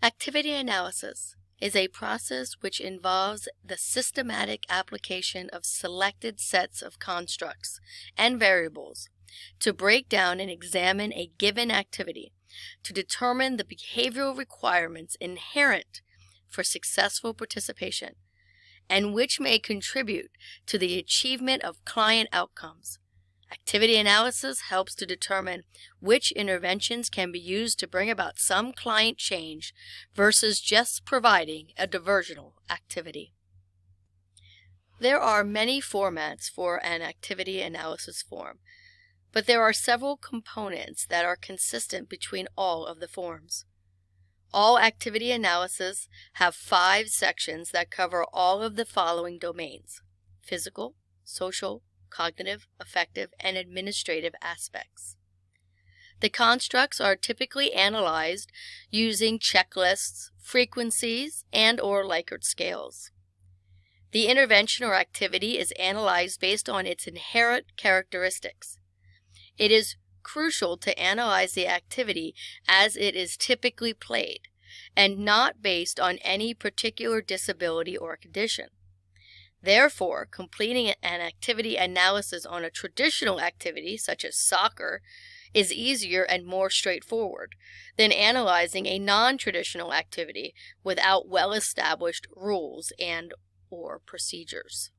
Activity analysis is a process which involves the systematic application of selected sets of constructs and variables to break down and examine a given activity to determine the behavioral requirements inherent for successful participation and which may contribute to the achievement of client outcomes. Activity analysis helps to determine which interventions can be used to bring about some client change versus just providing a diversional activity. There are many formats for an activity analysis form, but there are several components that are consistent between all of the forms. All activity analysis have 5 sections that cover all of the following domains: physical, social, cognitive, affective, and administrative aspects. The constructs are typically analyzed using checklists, frequencies, and/or Likert scales. The intervention or activity is analyzed based on its inherent characteristics. It is crucial to analyze the activity as it is typically played, and not based on any particular disability or condition. Therefore, completing an activity analysis on a traditional activity, such as soccer, is easier and more straightforward than analyzing a non-traditional activity without well-established rules and/or procedures.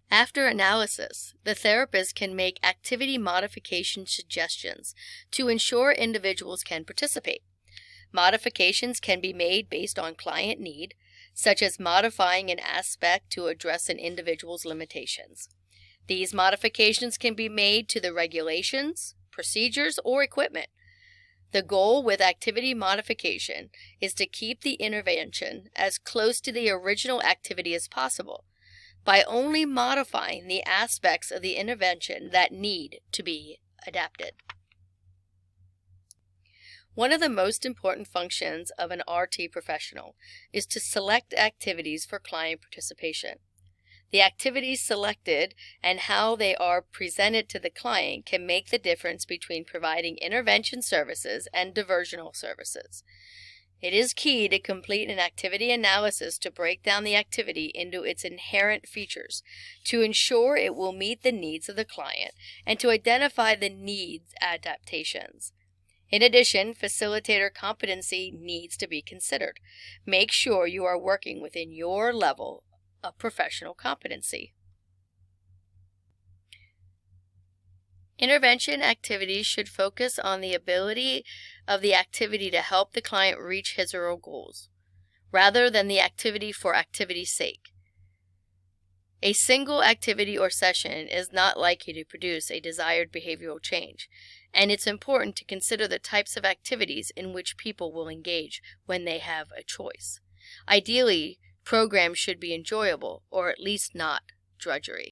After analysis, the therapist can make activity modification suggestions to ensure individuals can participate. Modifications can be made based on client need, such as modifying an aspect to address an individual's limitations. These modifications can be made to the regulations, procedures, or equipment. The goal with activity modification is to keep the intervention as close to the original activity as possible by only modifying the aspects of the intervention that need to be adapted. One of the most important functions of an RT professional is to select activities for client participation. The activities selected and how they are presented to the client can make the difference between providing intervention services and diversional services. It is key to complete an activity analysis to break down the activity into its inherent features, to ensure it will meet the needs of the client, and to identify the needs adaptations. In addition, facilitator competency needs to be considered. Make sure you are working within your level of professional competency. Intervention activities should focus on the ability of the activity to help the client reach his or her goals, rather than the activity for activity's sake. A single activity or session is not likely to produce a desired behavioral change, and it's important to consider the types of activities in which people will engage when they have a choice. Ideally, programs should be enjoyable or at least not drudgery.